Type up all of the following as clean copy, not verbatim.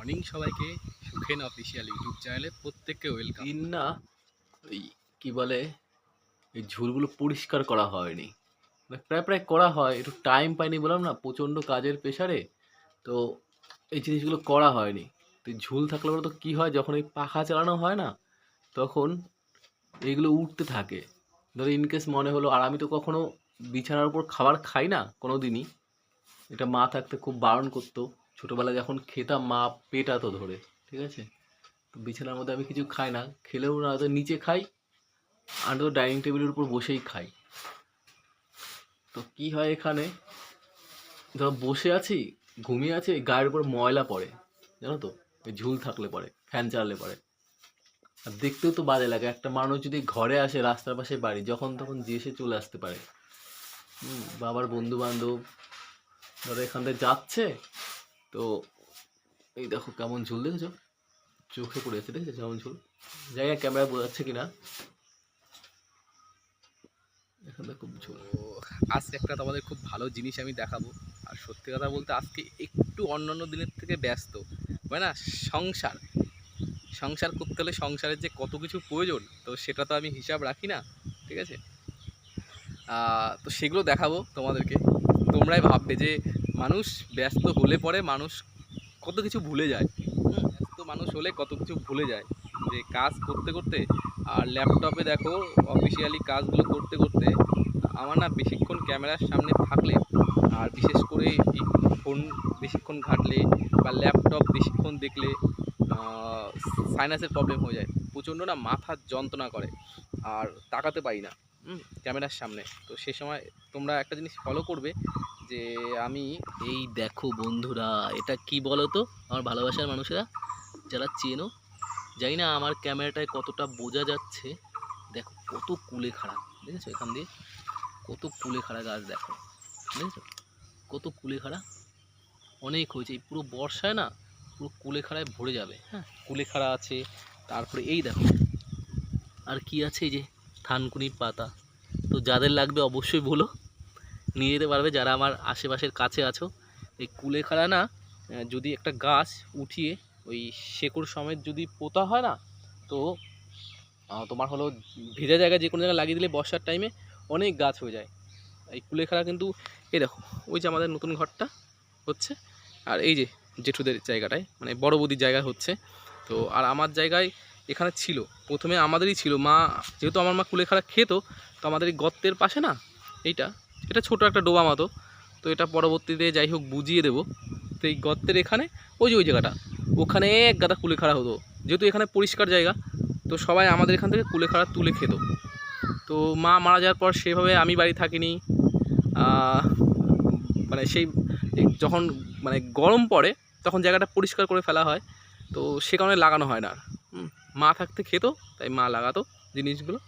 Morning সবাইকে Sukhen official YouTube চ্যানেলে প্রত্যেককে ওয়েলকাম। না ওই কি বলে এই ঝুলগুলো পরিষ্কার করা হয়নি, মানে প্রায় প্রায় করা হয়, একটু টাইম পাইনি বললাম না, প্রচণ্ড কাজের প্রেশারে। তো এই জিনিসগুলো করা হয়নি। তো এই ঝুল থাকলে বলে তো কী হয়, যখন এই পাখা চালানো হয় না তখন এইগুলো উঠতে থাকে। ধরো ইনকেস মনে হলো, আর আমি তো কখনো বিছানার উপর খাবার খাই না কোনো দিনই, এটা মা থাকতে খুব বারণ করতো। ছোটোবেলায় যখন খেতাম মা পেটাতো ধরে, ঠিক আছে। তো বিছানার মধ্যে আমি কিছু খাই না, খেলেও না, হয়তো নিচে খাই, আর তো ডাইনিং টেবিলের উপর বসেই খাই। তো কি হয় এখানে, ধরো বসে আছি, ঘুমিয়ে আছি, গায়ের উপর ময়লা পড়ে, জানো তো, এই ঝুল থাকলে পরে, ফ্যান চালালে পরে। আর দেখতেও তো বাজে লাগে, একটা মানুষ যদি ঘরে আসে, রাস্তার পাশে বাড়ি, যখন তখন যে এসে চলে আসতে পারে। বাবার বন্ধু বান্ধব ধরো এখান থেকে যাচ্ছে, তো এই দেখো কেমন ঝুল, দেখেছো, চোখে পড়েছে, দেখেছো কেমন ঝুল। জায়গায় ক্যামেরা বোঝাচ্ছে কিনা, এখানে খুব ঝুল। তো আজকে একটা তোমাদের খুব ভালো জিনিস আমি দেখাবো। আর সত্যি কথা বলতে আজকে একটু অন্যান্য দিনের থেকে ব্যস্ত, মানে না, সংসার সংসার করতে হলে সংসারের যে কত কিছু প্রয়োজন, তো সেটা তো আমি হিসাব রাখি না, ঠিক আছে। তো সেগুলো দেখাবো তোমাদেরকে। তোমরাই ভাববে যে মানুষ ব্যস্ত হলে পরে মানুষ কত কিছু ভুলে যায়। ব্যস্ত মানুষ হলে কত কিছু ভুলে যায়, যে কাজ করতে করতে আর ল্যাপটপে দেখো অফিসিয়ালি কাজগুলো করতে করতে আমার না বেশিক্ষণ ক্যামেরার সামনে থাকলে, আর বিশেষ করে এই ফোন বেশিক্ষণ ঘাঁটলে বা ল্যাপটপ বেশিক্ষণ দেখলে সাইনাসের প্রবলেম হয়ে যায়, প্রচণ্ড না মাথার যন্ত্রণা করে, আর তাকাতে পারি না ক্যামেরার সামনে। তো সে সময় তোমরা একটা জিনিস ফলো করবে, যে আমি এই দেখো বন্ধুরা, এটা কি বলো তো আমার ভালোবাসার মানুষেরা যারা চেনো, জানি না আমার ক্যামেরাটায় কতটা বোঝা যাচ্ছে। দেখো কত কুলেখাড়া, দেখেছো, এখান দিয়ে কত কুলেখাড়া গাছ, দেখো, দেখেছো কত কুলেখাড়া, অনেক হয়েছে। এই পুরো বর্ষায় না পুরো কুলেখাড়ায় ভরে যাবে। হ্যাঁ, কুলেখাড়া আছে, তারপরে এই দেখো আর কি আছে, এই যে থানকুনির পাতা। তো যাদের লাগবে অবশ্যই বলো, নিয়ে যেতে পারবে যারা আমার আশেপাশের কাছে আছো। এই কুলেখাড়া না, যদি একটা গাছ উঠিয়ে ওই শেকড় সমেত যদি পোতা হয় না, তো তোমার হলো ভেজা জায়গায় যে কোনো জায়গায় লাগিয়ে দিলে বর্ষার টাইমে অনেক গাছ হয়ে যায়। এই কুলেখাড়া কিন্তু, এই দেখো ওই যে আমাদের নতুন ঘরটা হচ্ছে, আর এই যে জেঠুদের জায়গাটায়, মানে বড় বৌদির জায়গায় হচ্ছে। তো আর আমার জায়গায় এখানে ছিল, প্রথমে আমাদেরই ছিল, মা যেহেতু আমার মা কুলেখাড়া খেত, তো আমাদের এই গর্তের পাশে না, এইটা এটা ছোট একটা ডোবা মতো, তো এটা পরবর্তীতে যাই হোক বুঝিয়ে দেবো। তো এই গর্তের এখানে ওই জায়গাটা, ওখানে এক গাদা কুলেখাড়া হতো, যেহেতু এখানে পরিষ্কার জায়গা, তো সবাই আমাদের এখান থেকে কুলেখাড়া তুলে খেত। তো মা মারা যাওয়ার পর সেভাবে আমি বাড়ি থাকিনি, মানে সেই যখন মানে গরম পড়ে তখন জায়গাটা পরিষ্কার করে ফেলা হয়, তো সে কারণে লাগানো হয় না। মা থাকতে খেত, তাই মা লাগাতো জিনিসগুলো।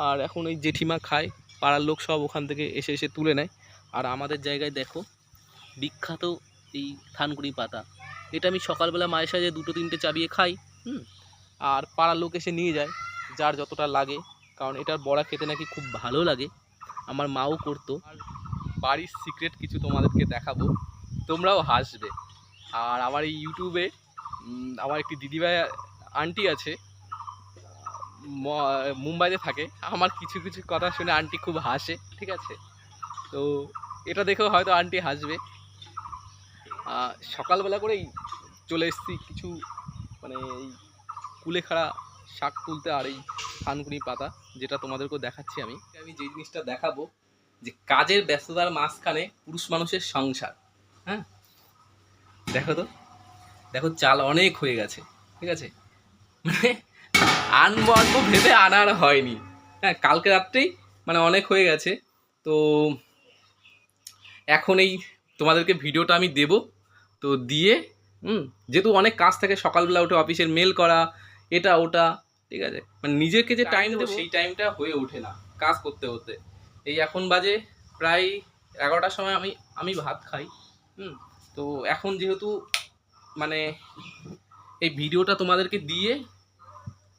আর এখন ওই জেঠিমা খায়, পাড়ার লোক সব ওখান থেকে এসে এসে তুলে নেয়। আর আমাদের জায়গায় দেখো বিখ্যাত এই থানকুনি পাতা, এটা আমি সকালবেলা মায়ের সাথে দুটো তিনটে চাবিয়ে খাই। আর পাড়ার লোক এসে নিয়ে যায়, যার যতটা লাগে, কারণ এটার বড়া খেতে নাকি খুব ভালো লাগে, আমার মাও করতো। আর বাড়ির সিক্রেট কিছু তোমাদেরকে দেখাবো, তোমরাও হাসবে। আর আমার এই ইউটিউবে আমার একটি দিদিভাই আন্টি আছে, মুম্বাইতে থাকে, আমার কিছু কিছু কথা শুনে আন্টি খুব হাসে, ঠিক আছে। তো এটা দেখেও হয়তো আন্টি হাসবে। সকালবেলা করেই চলে এসেছি কিছু, মানে এই কুলেখাড়া শাক তুলতে, আর এই থানকুনি পাতা, যেটা তোমাদেরকেও দেখাচ্ছি। আমি যে জিনিসটা দেখাবো, যে কাজের ব্যস্ততার মাঝখানে পুরুষ মানুষের সংসার। হ্যাঁ, দেখো তো, দেখো চাল অনেক হয়ে গেছে, ঠিক আছে, মানে আনবো আনবো ভেবে আনার হয়নি। হ্যাঁ, কালকে রাত্রেই মানে অনেক হয়ে গেছে। তো এখন এই তোমাদেরকে ভিডিওটা আমি দেব, তো দিয়ে যেহেতু অনেক কাজ থাকে, সকালবেলা উঠে অফিসের মেল করা, এটা ওটা, ঠিক আছে, মানে নিজেকে যে টাইম দেবো সেই টাইমটা হয়ে ওঠে না কাজ করতে করতে। এই এখন বাজে প্রায় 11টার সময় আমি ভাত খাই। তো এখন যেহেতু মানে এই ভিডিওটা তোমাদেরকে দিয়ে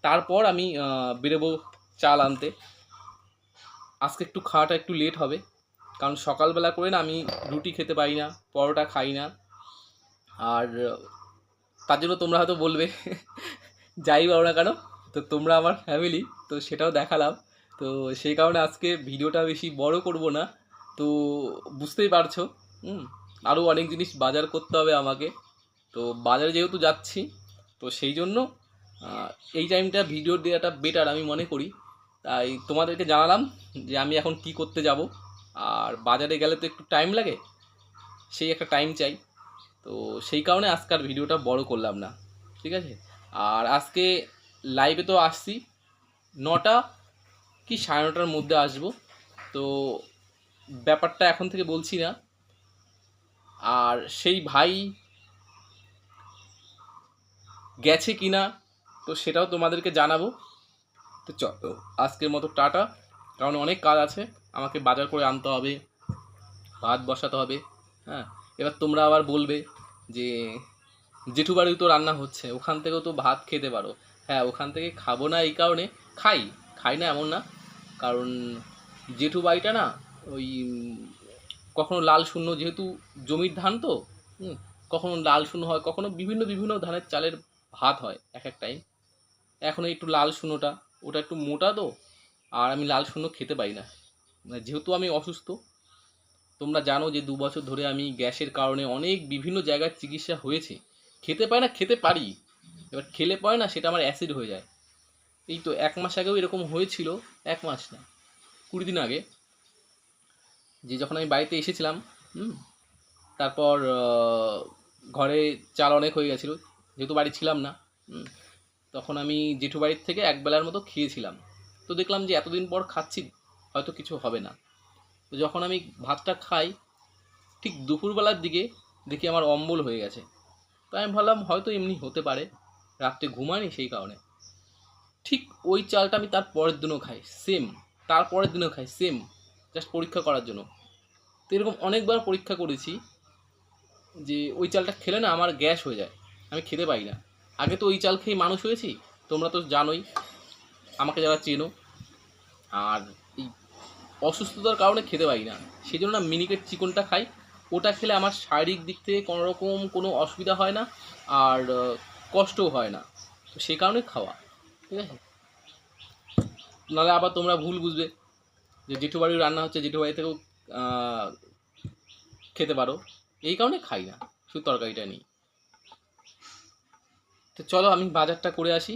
তারপর আমি বেরোবো চাল আনতে। আজকে একটু খাওয়াটা একটু লেট হবে, কারণ সকালবেলা করে না আমি রুটি খেতে পারি না, পরোটা খাই না। আর তার জন্য তোমরা হয়তো বলবে যাই বলো না কেন, তো তোমরা আমার ফ্যামিলি, তো সেটাও দেখালাম। তো সেই কারণে আজকে ভিডিওটা বেশি বড় করব না। তো বুঝতেই পারছো, আরও অনেক জিনিস বাজার করতে হবে আমাকে। তো বাজারে যেহেতু যাচ্ছি, তো সেই জন্য এই টাইমটা ভিডিও দেওয়াটা বেটার আমি মনে করি। তাই তোমাদেরকে জানালাম যে আমি এখন কি করতে যাব। আর বাজারে গেলে তো একটু টাইম লাগে, সেই একটা টাইম চাই। তো সেই কারণে আজকাল ভিডিওটা বড় করলাম না, ঠিক আছে। আর আজকে লাইভে তো আসছি 9টা কি 9:30টার মধ্যে আসবো। তো ব্যাপারটা এখন থেকে বলছি না। আর সেই ভাই গেছে কি না, তো সেটাও তোমাদেরকে জানাবো। তো চলো আজকের মতো টাটা, কারণ অনেক কাজ আছে, আমাকে বাজার করে আনতে হবে, ভাত বসাতে হবে। হ্যাঁ, এবার তোমরা আবার বলবে যে জেঠু বাড়িও তো রান্না হচ্ছে, ওখান থেকেও তো ভাত খেতে পারো। হ্যাঁ, ওখান থেকে খাবো না এই কারণে, খাই, খাই না এমন না, কারণ জেঠু বাড়িটা না ওই কখনো লাল শূন্য, যেহেতু জমির ধান তো, কখনো লাল শূন্য হয়, কখনো বিভিন্ন বিভিন্ন ধানের চালের ভাত হয় এক এক টাইম। এখন একটু লাল শূন্যটা, ওটা একটু মোটা তো, আর আমি লাল শূন্য খেতে পারি না। মানে যেহেতু আমি অসুস্থ, তোমরা জানো যে 2 বছর ধরে আমি গ্যাসের কারণে অনেক বিভিন্ন জায়গায় চিকিৎসা হয়েছে, খেতে পাই না, খেতে পারি, এবার খেলে পরে না সেটা আমার অ্যাসিড হয়ে যায়। এই তো 1 মাস আগেও এরকম হয়েছিল, 1 মাস না, 20 দিন আগে, যে যখন আমি বাড়িতে এসেছিলাম, তারপর ঘরে চাল অনেক হয়ে গেছিলো, যেহেতু বাড়ি ছিলাম না, তখন আমি জেঠু বাড়ির থেকে একবেলার মতো খেয়েছিলাম। তো দেখলাম যে এতদিন পর খাচ্ছি, হয়তো কিছু হবে না। তো যখন আমি ভাতটা খাই, ঠিক দুপুরবেলার দিকে দেখি আমার অম্বল হয়ে গেছে। তো আমি ভাবলাম হয়তো এমনি হতে পারে, রাত্রে ঘুমায়নি সেই কারণে। ঠিক ওই চালটা আমি তার পরের দিনও খাই সেম, তার পরের দিনও খাই সেম, জাস্ট পরীক্ষা করার জন্য। তো এরকম অনেকবার পরীক্ষা করেছি যে ওই চালটা খেলে না আমার গ্যাস হয়ে যায়, আমি খেতে পারি না। আগে তো ওই চাল খেয়ে মানুষ হয়েছি, তোমরা তো জানোই, আমাকে যারা চেনো। আর এই অসুস্থতার কারণে খেতে পারি না, সেই জন্য না মিনিকেট চিকনটা খাই। ওটা খেলে আমার শারীরিক দিক থেকে কোনো রকম কোনো অসুবিধা হয় না, আর কষ্টও হয় না। তো সেই কারণে খাওয়া, ঠিক আছে। নাহলে আবার তোমরা ভুল বুঝবে যে জেঠু বাড়ির রান্না হচ্ছে, জেঠু বাড়ি থেকেও খেতে পারো, এই কারণে খাই না, শুধু তরকারিটা নিই। তো চলো আমি বাজারটা করে আসি,